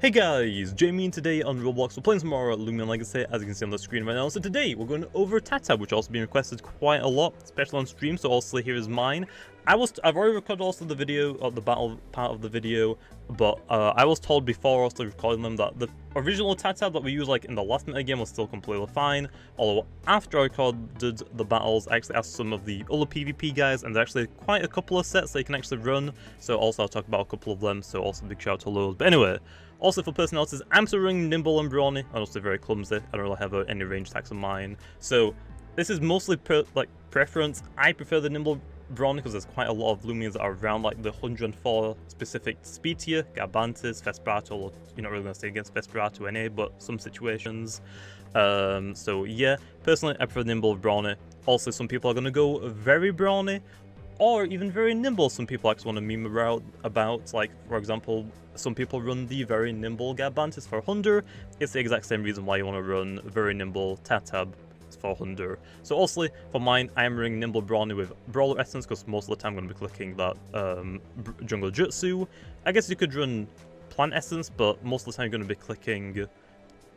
Hey guys, Jamiy today on Roblox. We're playing some more Loomian Legacy, as you can see on the screen right now. So today we're going over TAHTAB, which also been requested quite a lot, especially on stream. So also here is mine. I've already recorded also the video, or the battle part of the video, but I was told before also recording them that the original TAHTAB that we used like in the last minute game was still completely fine. Although after I recorded the battles, I actually asked some of the other PvP guys, and there's actually quite a couple of sets they can actually run. So also I'll talk about a couple of them. So also big shout out to those. But anyway. Also for personalities, I'm still running Nimble and Brawny. I'm also very clumsy. I don't really have any range attacks on mine. So this is mostly preference. I prefer the Nimble Brawny because there's quite a lot of Loomians that are around like the 104 specific speed tier. Garbantis, Vesperado. You're not really going to stay against Vesperado NA, but some situations. So yeah, personally I prefer Nimble Brawny. Also some people are going to go very Brawny, or even very nimble. Some people actually want to meme about, like, for example, some people run the very nimble Garbantis for 100. It's the exact same reason why you want to run very nimble TAHTAB for 100. So also, for mine, I am running Nimble Brawny with Brawler Essence, because most of the time I'm going to be clicking that Jungle Jutsu. I guess you could run Plant Essence, but most of the time you're going to be clicking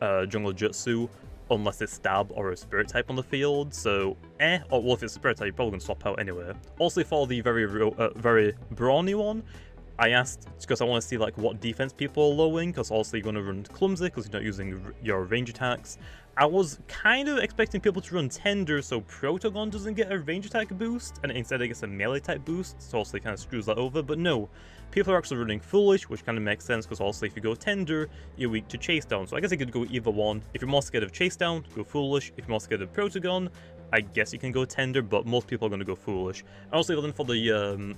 Jungle Jutsu, unless it's Stab or a Spirit type on the field. So, or well, if it's Spirit type, you're probably going to swap out anyway. Also, for the very Brawny one, I asked, because I want to see like what defense people are lowing, because also you're going to run Clumsy, because you're not using your range attacks. I was kind of expecting people to run Tender, so Protogon doesn't get a range attack boost, and instead it gets a melee type boost, so also it kind of screws that over. But no, people are actually running Foolish, which kind of makes sense, because also if you go Tender, you're weak to Chase Down. So I guess you could go either one. If you're more scared of Chase Down, go Foolish. If you're more scared of Protogon, I guess you can go Tender, but most people are going to go Foolish. And also then for the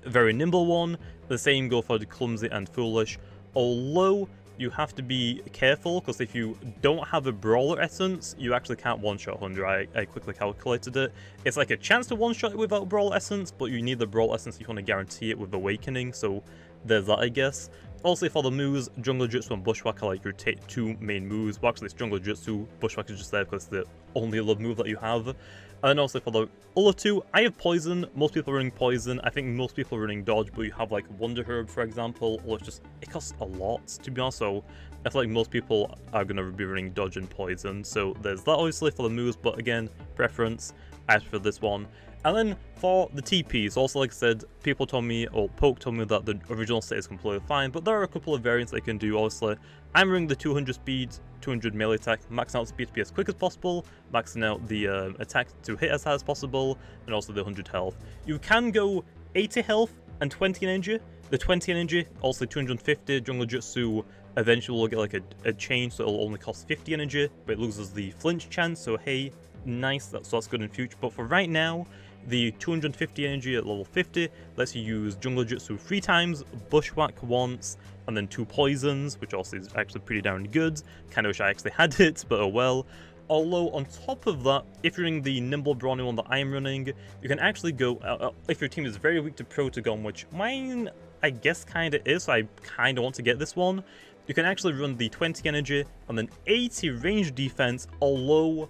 very nimble one, the same go for the Clumsy and Foolish, although you have to be careful, because if you don't have a Brawler Essence, you actually can't one-shot 100. I quickly calculated it. It's like a chance to one-shot it without Brawler Essence, but you need the Brawler Essence if you want to guarantee it with Awakening, so there's that, I guess. Also for the moves, Jungle Jutsu and Bushwhack are like your two main moves. Well, actually it's Jungle Jutsu, Bushwhack is just there because it's the only other move that you have. And also for the other two, I have Poison. Most people are running Poison. I think most people are running Dodge, but you have like Wonder Herb, for example, or it costs a lot, to be honest, so I feel like most people are going to be running Dodge and Poison. So there's that obviously for the moves, but again, preference, I prefer this one. And then for the TPs, also like I said, people told me, or Poke told me that the original set is completely fine, but there are a couple of variants they can do. Obviously, I'm running the 200 speed, 200 melee attack, maxing out speed to be as quick as possible, maxing out the attack to hit as high as possible, and also the 100 health. You can go 80 health and 20 energy. The 20 energy, also 250 Jungle Jutsu, eventually will get like a change, so it'll only cost 50 energy, but it loses the flinch chance, so hey, nice, so that's good in future. But for right now, the 250 energy at level 50 lets you use Jungle Jutsu 3 times, Bushwhack once, and then 2 poisons, which also is actually pretty darn good. Kind of wish I actually had it, but oh well. Although on top of that, if you're running the Nimble Brawny one that I'm running, you can actually go, if your team is very weak to Protogon, which mine I guess kind of is, so I kind of want to get this one, you can actually run the 20 energy and then 80 range defense, although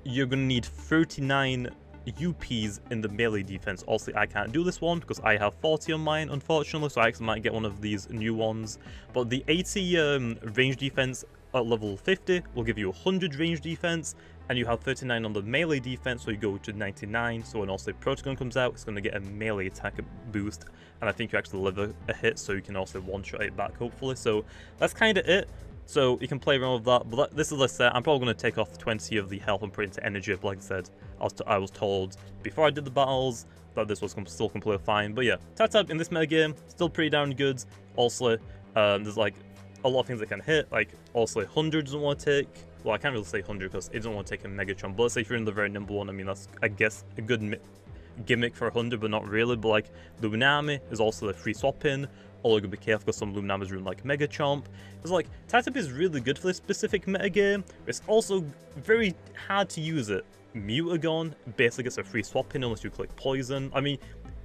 you're going to need 39 UPs in the melee defense. Also, I can't do this one because I have 40 on mine, unfortunately, so I actually might get one of these new ones. But the 80 range defense at level 50 will give you 100 range defense, and you have 39 on the melee defense, so you go to 99. So when also Protogon comes out, it's going to get a melee attack boost, and I think you actually live a hit, so you can also one-shot it back, hopefully. So that's kind of it. So you can play around with that, but this is a set. I'm probably going to take off 20 of the health and put it into energy, but like I said, I was told before I did the battles that this was still completely fine. But yeah, TAHTAB in this metagame, still pretty darn good. Also, there's like a lot of things that can hit, like also 100 doesn't want to take, well, I can't really say 100 because it doesn't want to take a Megatron, but let's say if you're in the very nimble one, I mean, that's, I guess, a good gimmick for 100, but not really. But like Loomian is also a free swap in, although you gotta be careful because some Loomian run like Mega Chomp. It's like TAHTAB is really good for this specific metagame, but it's also very hard to use it. Mutagon basically gets a free swap in unless you click Poison. I mean,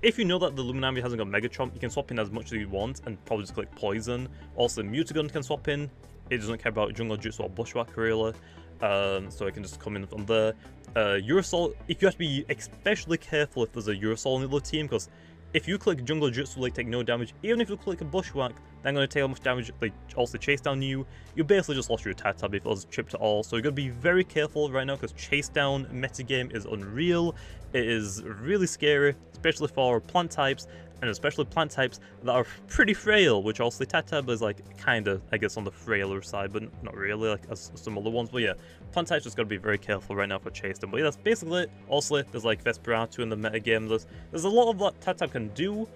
if you know that the Loomian hasn't got Mega Chomp, you can swap in as much as you want and probably just click Poison. Also, Mutagon can swap in. It doesn't care about Jungle Jutsu or Bushwhack really, so it can just come in from there. Urasol, if you have to be especially careful if there's a Urasol in the other team, because if you click Jungle Jutsu, like take no damage, even if you click a Bushwhack, then going to take how much damage like also chase down you. You basically just lost your TAHTAB if it was chipped at all. So you're going to be very careful right now because chase down metagame is unreal. It is really scary, especially for plant types, and especially plant types that are pretty frail, which also TAHTAB is like kind of, I guess, on the frailer side, but not really like as some other ones. But yeah, plant types just got to be very careful right now for chase down. But yeah, that's basically it. Also, there's like Vesperatu in the metagame. There's a lot of what TAHTAB can do,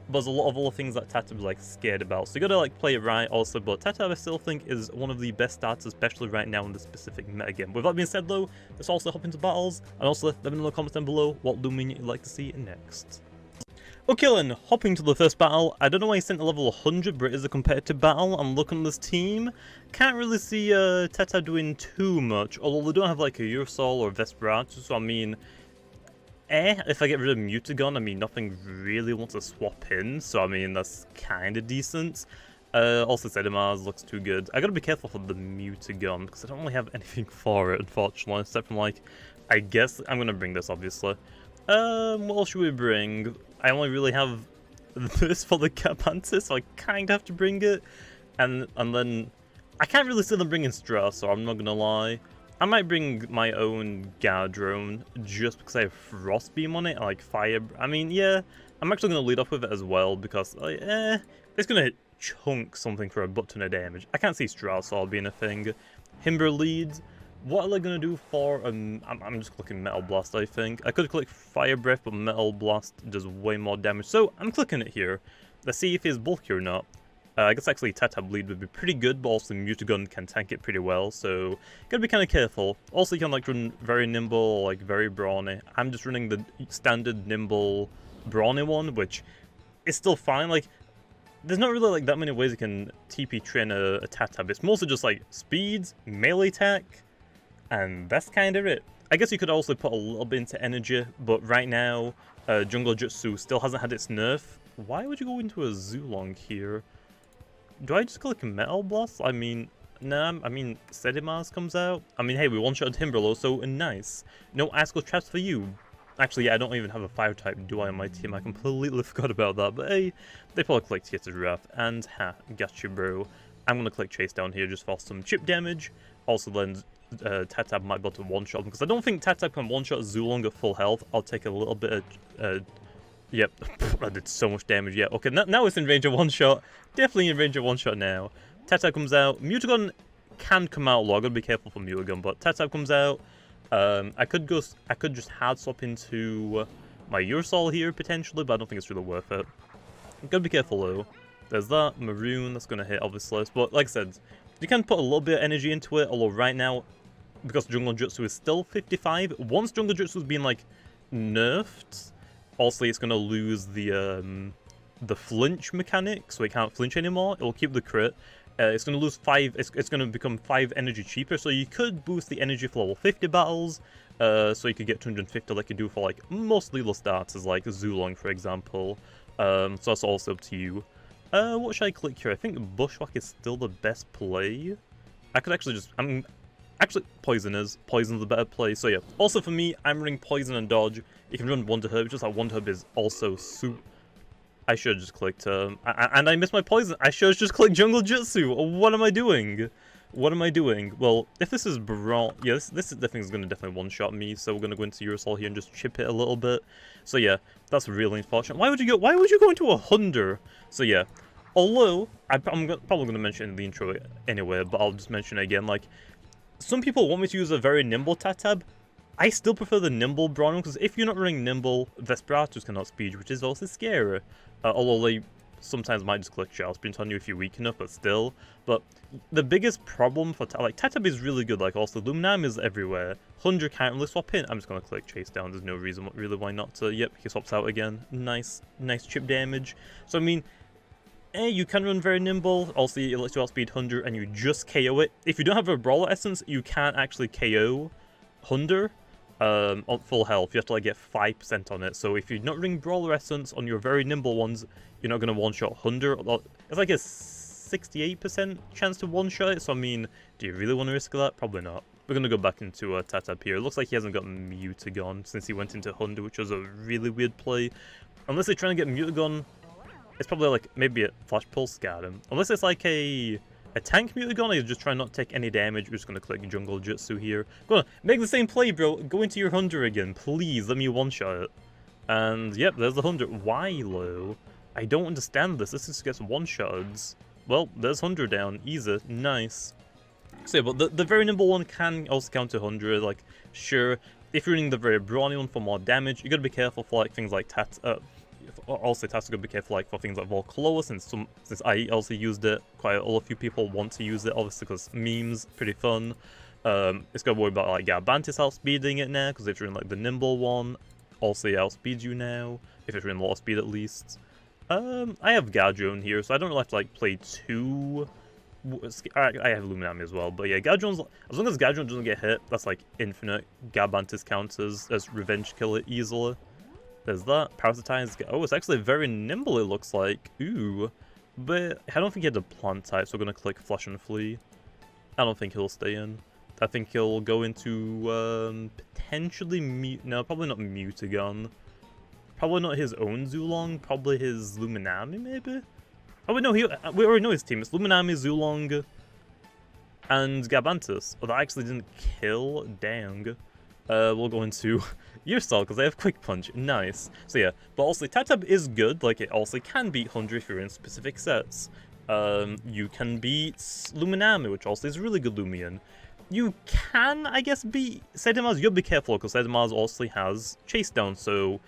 but there's a lot of other things that TAHTAB is like scared about. So you gotta like play it right also, but TAHTAB I still think is one of the best starters, especially right now in this specific metagame. With that being said though, let's also hop into battles, and also let me know in the comments down below what Loomian you'd like to see next. Okay then, hopping to the first battle. I don't know why he sent a level 100, but it is a competitive battle. I'm looking at this team. Can't really see TAHTAB doing too much, although they don't have like a Urasol or Vesperatu, so I mean, if I get rid of Mutagon, I mean, nothing really wants to swap in, so I mean, that's kind of decent. Also, Sedimars looks too good. I gotta be careful for the Mutagon, because I don't really have anything for it, unfortunately, except from like, I guess I'm gonna bring this, obviously. What else should we bring? I only really have this for the Capantis, so I kind of have to bring it. And then, I can't really see them bringing Stress, so I'm not gonna lie. I might bring my own Gardrone just because I have Frost Beam on it, like Fire. I mean, yeah, I'm actually going to lead off with it as well because, like, it's going to chunk something for a butt ton of damage. I can't see Straussal being a thing. Himber leads. What are they going to do for, I'm just clicking Metal Blast, I think. I could click Fire Breath, but Metal Blast does way more damage. So, I'm clicking it here. Let's see if it's bulky or not. I guess actually TAHTAB lead would be pretty good, but also Mutagon can tank it pretty well, so gotta be kind of careful. Also, you can like run very nimble or like very brawny. I'm just running the standard nimble brawny one, which is still fine. Like, there's not really like that many ways you can TP train a TAHTAB. It's mostly just like speeds, melee attack, and that's kind of it. I guess you could also put a little bit into energy, but right now, Jungle Jutsu still hasn't had its nerf. Why would you go into a Zulong here? Do I just click Metal Blast? I mean, nah, I mean, Sedimars comes out. I mean, hey, we one-shot Timberlow, so nice. No Asco Traps for you. Actually, yeah, I don't even have a fire type, do I, on my team? I completely forgot about that, but hey, they probably click Theater's Wrath, and ha, gotcha, bro. I'm gonna click Chase down here just for some chip damage. Also, then, TAHTAB might be able to one-shot them, because I don't think TAHTAB can one-shot Zulong at full health. I'll take a little bit of, yep, that did so much damage. Yeah, okay, now it's in range of one-shot. Definitely in range of one-shot now. TAHTAB comes out. Mutagon can come out low. I gotta be careful for Mutagon, but TAHTAB comes out. I could just hard swap into my Urasol here, potentially, but I don't think it's really worth it. Gotta be careful, though. There's that. Maroon, that's gonna hit, obviously. But, like I said, you can put a little bit of energy into it, although right now, because Jungle Jutsu is still 55, once Jungle Jutsu has been, like, nerfed, also, it's going to lose the flinch mechanic, so it can't flinch anymore. It will keep the crit. It's going to lose 5, it's going to become 5 energy cheaper, so you could boost the energy for level 50 battles, so you could get 250 like you do for like most lethal starters, like Zulong, for example. So that's also up to you. What should I click here? I think Bushwhack is still the best play. I could actually just, actually, Poison's the better play, so yeah. Also for me, I'm running Poison and Dodge. You can run Wonder Herb, just like Wonder Herb is also super... I should have just clicked, and I missed my Poison. I should have just clicked Jungle Jutsu. What am I doing? What am I doing? Well, if this is Brawl... Yeah, this thing is going to definitely one-shot me, so we're going to go into Urasol here and just chip it a little bit. So yeah, that's really unfortunate. Why would you go into a Hunder? So yeah. Although, I'm probably going to mention it in the intro anyway, but I'll just mention it again, like... Some people want me to use a very nimble TAHTAB. I still prefer the nimble Brawny, because if you're not running nimble, Vesperatus cannot speed, which is also scary. Although they sometimes might just click Shell Sprint on you if you're weak enough, but still. But the biggest problem for like TAHTAB is really good, like also Loomian is everywhere. 100 can't really swap in. I'm just going to click Chase down, there's no reason really why not to. Yep, he swaps out again. Nice chip damage. So I mean, you can run very nimble, also it lets you outspeed 100 and you just KO it. If you don't have a Brawler Essence, you can't actually KO 100 on full health. You have to like get 5% on it. So if you're not running Brawler Essence on your very nimble ones, you're not going to one-shot 100. It's like a 68% chance to one-shot it, so I mean, do you really want to risk that? Probably not. We're going to go back into TAHTAB here. It looks like he hasn't got Mutagon since he went into 100, which was a really weird play. Unless they're trying to get Mutagon... it's probably like maybe a Flash Pulse guard him. Unless it's like a tank Mutagon, he's just trying not to take any damage. We're just going to click Jungle Jutsu here. Go on, make the same play, bro. Go into your 100 again. Please, let me one-shot it. And, yep, there's the 100. Why, low? I don't understand this. This just gets one-shots. Well, there's 100 down. Easy. Nice. So, yeah, but the very nimble one can also count to 100. Like, sure, if you're running the very brawny one for more damage, you got to be careful for, like, things like also, TAHTAB got to be careful like for things like Volcloa, since I also used it. Quite a few people want to use it, obviously, because memes, pretty fun. It's got to worry about like Gabantis outspeeding it now, because if you're in like the nimble one, also it outspeeds you now. If it's in low speed at least. I have Gadron here, so I don't really have to like play too. I have Luminami as well, but yeah, Gadron's, as long as Gadron doesn't get hit, that's like infinite. Gabantis counters as revenge kill it easily. There's that. Parasitize. Oh, it's actually very nimble, it looks like. Ooh. But I don't think he had a plant type, so we're going to click Flush and Flee. I don't think he'll stay in. I think he'll go into, potentially no, probably not Mutagon. Probably not his own Zulong. Probably his Luminami, maybe? Oh, wait, no, we already know his team. It's Luminami, Zulong, and Gabantis. Oh, that actually didn't kill. Dang. We'll go into Yourself, because they have Quick Punch. Nice. So yeah, but also TAHTAB is good. Like, it also can beat 100 if you're in specific sets. You can beat Luminami, which also is really good Loomian. You can, I guess, beat Sedimaz. You gotta be careful, because Sedimaz also has Chase Down, so...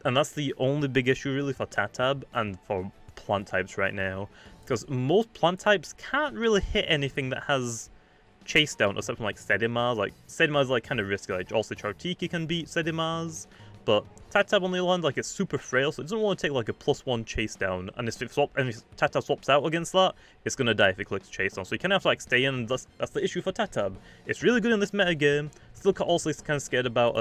And that's the only big issue, really, for TAHTAB and for plant types right now. Because most plant types can't really hit anything that has Chase Down, except for like Sedimaz. Like, Sedimaz is like kind of risky. Like, also Chartiki can beat Sedimaz, but TAHTAB on the other hand, like, it's super frail, so it doesn't want to take like a +1 Chase Down. And if TAHTAB swaps out against that, it's gonna die if it clicks Chase Down. So you kind of have to like stay in, and that's the issue for TAHTAB. It's really good in this meta game. Still also kind of scared about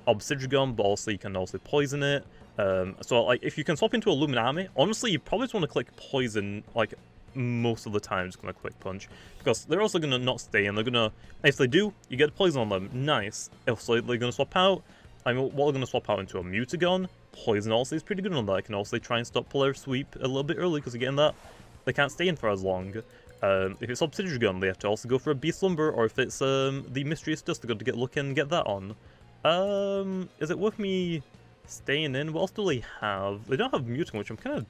Obsidian, but also you can also poison it. So like, if you can swap into a Luminami, honestly, you probably just want to click poison like most of the time. Just gonna Quick Punch, because they're also gonna not stay, and they're gonna, if they do, you get poison on them. Nice. If so, they're gonna swap out. I mean, what they're gonna swap out into a Mutagon. Poison also is pretty good on that. I can also try and stop Polar Sweep a little bit early, because again, that they can't stay in for as long. If it's Obsidian, they have to also go for a Beast Slumber, or if it's the Mysterious Dust, they're going to get lucky and get that on. Is it worth me staying in? What else do they have? They don't have Mutagon, which I'm kind of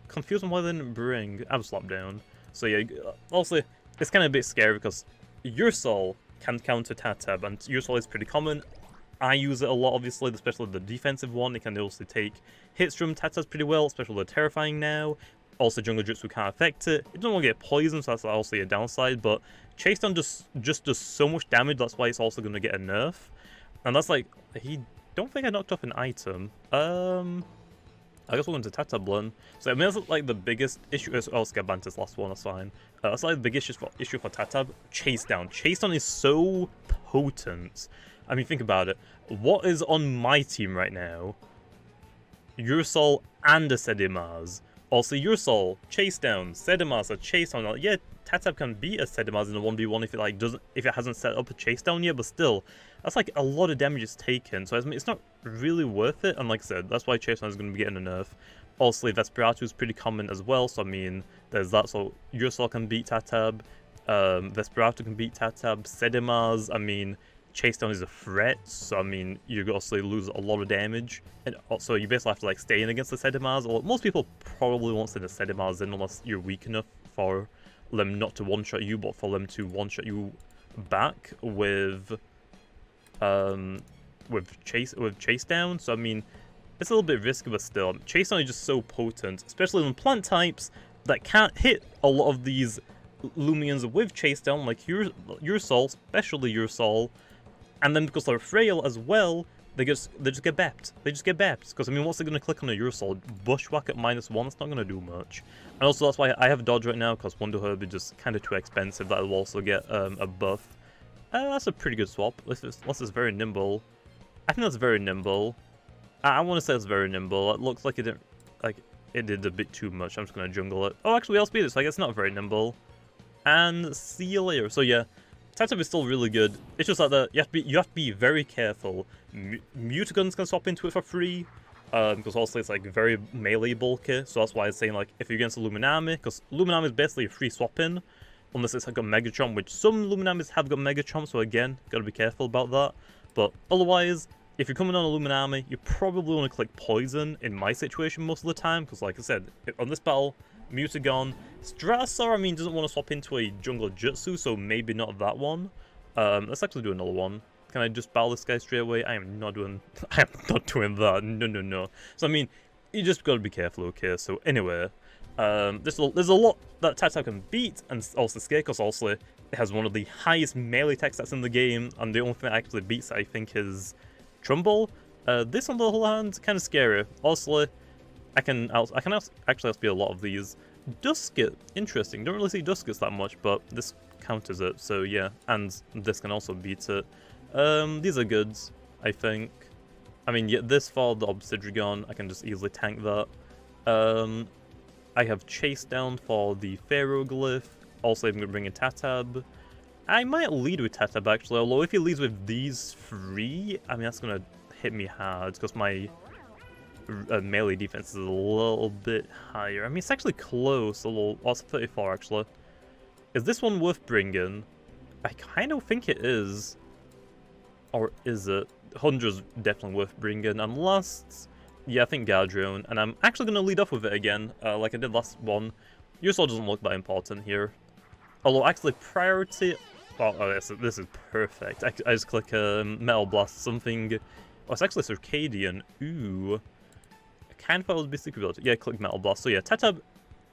confused on why they didn't bring. I have Slap Down. So yeah, also, it's kind of a bit scary because Your Soul can counter TAHTAB, and Your Soul is pretty common. I use it a lot, obviously, especially the defensive one. It can also take hits from TAHTAB pretty well, especially the Terrifying now. Also, Jungle Jutsu can't affect it. It doesn't want to get poisoned, so that's also a downside, but Chase Down just does so much damage, that's why it's also going to get a nerf. And that's like, don't think I knocked off an item. I guess we're going to TAHTAB Blend. So I mean, that's like the biggest issue. Oh, Scabantis, last one, that's fine. That's like the biggest issue for TAHTAB. Chase Down. Chase Down is so potent. I mean, think about it. What is on my team right now? Ursol and a Sedimaz. Also, Ursol, Chase Down, Sedimaz, a Chase Down. Like, yeah, TAHTAB can beat a Sedimaz in a 1v1 if it like if it hasn't set up a Chase Down yet, but still, that's like a lot of damage is taken. So I mean, it's not really worth it. And like I said, that's why Chase Down is going to be getting a nerf. Also, Vesperatu is pretty common as well. So I mean, there's that. So Ursol can beat TAHTAB, Vesperatu can beat TAHTAB, Sedimaz. I mean, Chase Down is a threat, so I mean, you also lose a lot of damage, and also you basically have to like stay in against the Sedimaz. Or most people probably won't send the Sedimaz in unless you're weak enough for them not to one-shot you, but for them to one-shot you back with Chase Down. So I mean, it's a little bit risky, but still, Chase Down is just so potent, especially on plant types that can't hit a lot of these Loomians with Chase Down, like your Soul, especially Your Soul. And then because they're frail as well, they just get bapped. They just get bapped. Because I mean, what's they gonna click on a Your Soul? Bushwhack at -1. It's not gonna do much. And also that's why I have Dodge right now, because Wonder Herb is just kind of too expensive. That will also get a buff. That's a pretty good swap. Unless it's very nimble. I think that's very nimble. I want to say it's very nimble. It looks like it did a bit too much. I'm just gonna jungle it. Oh, actually, I'll speed it. So I guess not very nimble. And see you later. So yeah. TAHTAB is still really good. It's just like that you have to be very careful. Mutagons can swap into it for free. because also it's like very melee bulky, so that's why I'm saying like if you're against a Luminami, because Luminami is basically a free swap in, unless it's like a Mega Chomp, which some Luminamis have got Mega Chomp, so again, gotta be careful about that. But otherwise, if you're coming on a Luminami, you probably want to click Poison in my situation most of the time, because like I said, on this battle, Mutagon, Stratosaur, I mean, doesn't want to swap into a Jungle Jutsu, so maybe not that one. Let's actually do another one. Can I just battle this guy straight away? I am not doing that. No. So I mean, you just gotta be careful, okay? So anyway, there's a lot that TAHTAB can beat, and also scare, because also it has one of the highest melee attack stats in the game, and the only thing that actually beats it, I think, is Trumbull. This on the other hand, kind of scary. Also, I can actually outspeed a lot of these. Duskit, interesting. Don't really see Duskits that much, but this counters it. So yeah, and this can also beat it. These are good, I think. I mean, yeah, this for the Obsidian, I can just easily tank that. I have Chase down for the Ferroglyph. Also, I'm going to bring in TAHTAB. I might lead with TAHTAB, actually, although if he leads with these three, I mean, that's going to hit me hard, because my melee defense is a little bit higher. I mean, it's actually close, a little, also 34, actually. Is this one worth bringing? I kind of think it is. Or is it? 100's definitely worth bringing, unless... Yeah, I think Gadrone, and I'm actually going to lead off with it again, like I did last one. Yasuo doesn't look that important here. Although, actually, priority... Oh, this is perfect. I just click Metal Blast, something... Oh, it's actually Circadian. Ooh. I kind of thought it would be Secret Ability. Yeah, click Metal Blast. So yeah, TAHTAB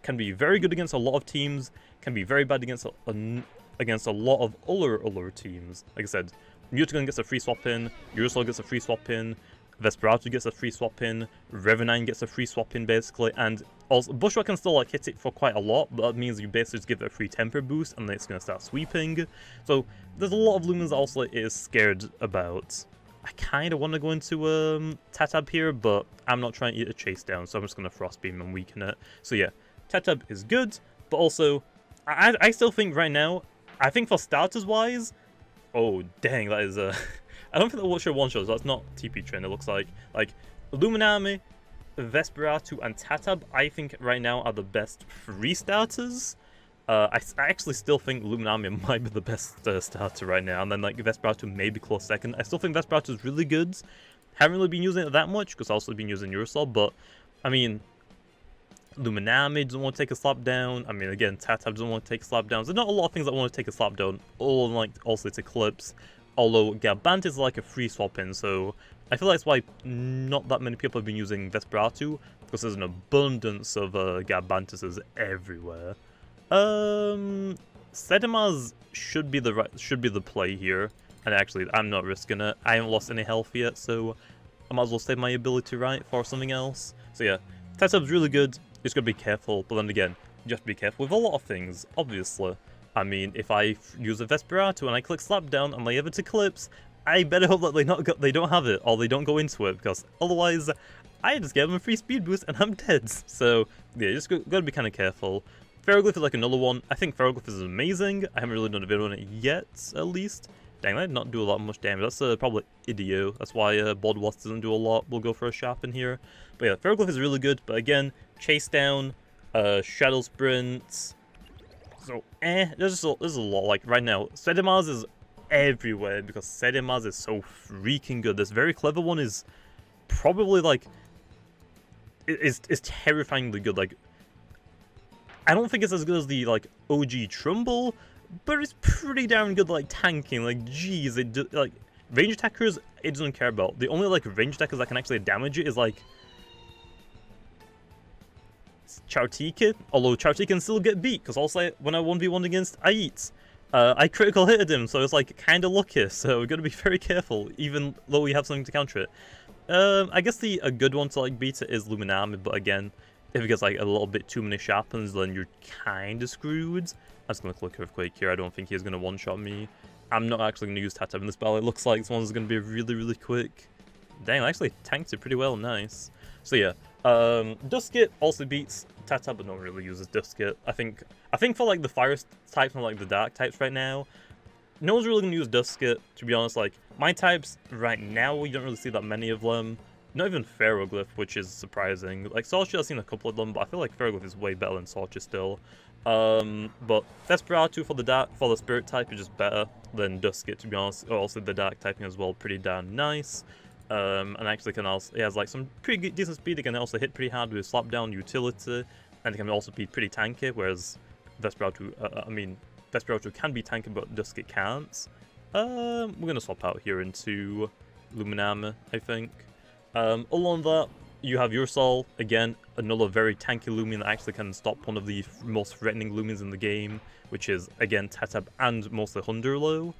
can be very good against a lot of teams, can be very bad against a lot of other teams. Like I said, Mutagon gets a free swap in, Yasuo gets a free swap in, Vesperatu gets a free swap in, Revenine gets a free swap in basically, and also Bushra can still like hit it for quite a lot, but that means you basically just give it a free temper boost and then it's going to start sweeping. So there's a lot of Lumens that also is scared about. I kind of want to go into TAHTAB here, but I'm not trying to eat a Chase down, so I'm just going to Frost Beam and weaken it. So yeah, TAHTAB is good, but also I still think right now, I think for starters wise, oh dang, that is I don't think that will show one shots. That's not TP Train. It looks like Luminami, Vesperatu, and TAHTAB. I think right now are the best free starters. I actually still think Luminami might be the best starter right now, and then like Vesperatu may be close second. I still think Vesperatu is really good. Haven't really been using it that much because I've also been using Urusol, but I mean, Luminami doesn't want to take a slap down. I mean, again, TAHTAB doesn't want to take a slap down. There's not a lot of things that want to take a slap down. All like also it's Eclipse. Although Gabant is like a free swap in, so I feel like that's why not that many people have been using Vesperatu, because there's an abundance of Gabantuses everywhere. Sedimars should be the play here, and actually I'm not risking it. I haven't lost any health yet, so I might as well save my ability right for something else. So yeah, TAHTAB's really good. Just gotta be careful, but then again, you have to be careful with a lot of things, obviously. I mean, if I use a Vesperatu and I click Slap Down and they have it Eclipse, I better hope that they don't have it, or they don't go into it, because otherwise, I just gave them a free speed boost and I'm dead. So, yeah, you just gotta be kind of careful. Ferroglyph is like another one. I think Ferroglyph is amazing. I haven't really done a video on it yet, at least. Dang, that did not do a lot much damage. That's probably Idio. That's why Bod Wasp doesn't do a lot. We'll go for a Sharp in here. But yeah, Ferroglyph is really good, but again, Chase Down, Shadow Sprint. So, there's a lot, like, right now, Sedimars is everywhere, because Sedimars is so freaking good. This very clever one is probably, like, is terrifyingly good. Like, I don't think it's as good as the, like, OG Trumbull, but it's pretty damn good, like, tanking. Like, geez, like, range attackers, it doesn't care about. The only, like, range attackers that can actually damage it is, like, Chartika, although Chartika can still get beat, because also when I 1v1 against Ait, I critical hitted him, so it's like kind of lucky, so we're going to be very careful, even though we have something to counter it. I guess a good one to like beat it is Luminami, but again, if it gets like a little bit too many sharpens, then you're kind of screwed. I'm just going to click Earthquake here. I don't think he's going to one-shot me. I'm not actually going to use TAHTAB in this battle. It looks like this one's going to be really, really quick. Dang, I actually tanked it pretty well. Nice. So yeah, Duskit also beats TAHTAB, but no one really uses Duskit. I think for like the fire types and like the dark types right now, no one's really gonna use Duskit, to be honest. Like my types right now, you don't really see that many of them. not even Ferroglyph, which is surprising. Like, Sorcerer, I've seen a couple of them, but I feel like Ferroglyph is way better than Sorcerer still. But Desperatu for the Spirit type is just better than Duskit, to be honest. Also, the Dark typing as well, pretty damn nice. And actually can also, it has like some pretty good, decent speed. It can also hit pretty hard with Slapdown utility, and it can also be pretty tanky, whereas Desperatu can be tanky, but Duskit can't. We're gonna swap out here into Luminama, I think. Along that, you have your Soul, again, another very tanky Loomian that actually can stop one of the most threatening Loomians in the game, which is, again, TAHTAB and mostly Hunderlow.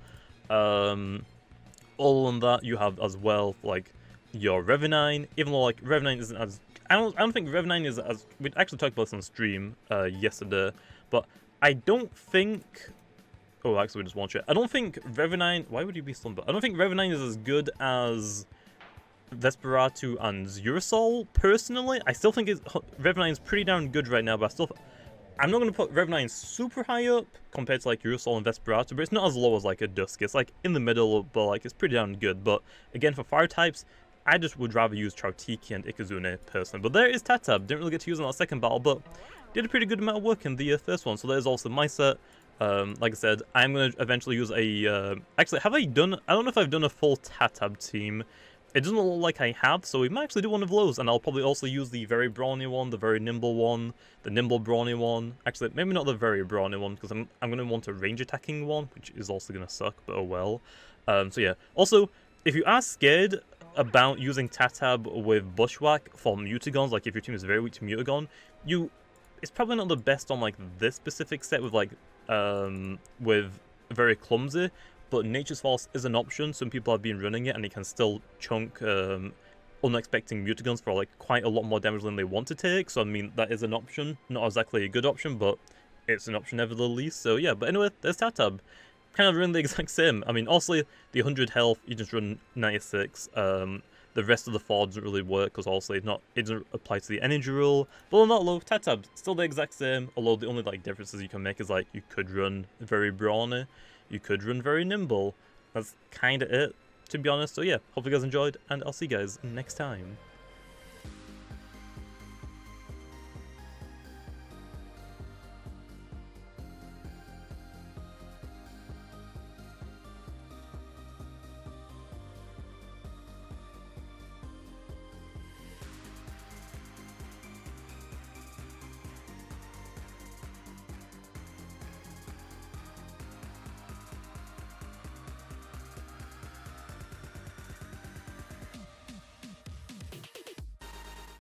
All on that, you have as well, like, your Revenine, even though, like, Revenine isn't as... I don't think Revenine is as... We actually talked about this on stream yesterday, but I don't think... Oh, actually, we just watch it. I don't think Revenine... Why would you be stunned? I don't think Revenine is as good as Vesperatu and Urusol, personally. I still think Revenine's pretty darn good right now, but I'm not going to put Revenine super high up compared to like Urusol and Vesperatu, but it's not as low as like a Dusk. It's like in the middle, but like it's pretty darn good. But again, for fire types, I just would rather use Troutiki and Ikazune personally. But there is TAHTAB. Didn't really get to use it in that second battle, but did a pretty good amount of work in the first one. So there's also my set. Like I said, I'm going to eventually use a... actually, have I done... I don't know if I've done a full TAHTAB team. It doesn't look like I have, so we might actually do one of those, and I'll probably also use the very brawny one, the very nimble one, the nimble brawny one. Actually, maybe not the very brawny one, because I'm going to want a range attacking one, which is also going to suck, but oh well. So yeah. Also, if you are scared about using TAHTAB with Bushwhack for Mutagons, like if your team is very weak to Mutagon, it's probably not the best on like this specific set with like with very clumsy, but Nature's Force is an option. Some people have been running it, and it can still chunk unexpected Mutagons for like quite a lot more damage than they want to take. So I mean, that is an option. Not exactly a good option, but it's an option nevertheless. So yeah, but anyway, there's TAHTAB. Kind of running the exact same. I mean, also the 100 health, you just run 96. The rest of the 4 doesn't really work because also it doesn't apply to the energy rule. But on that low, TAHTAB still the exact same. Although the only like differences you can make is like you could run very brawny, you could run very nimble. That's kind of it, to be honest. So yeah, hope you guys enjoyed, and I'll see you guys next time.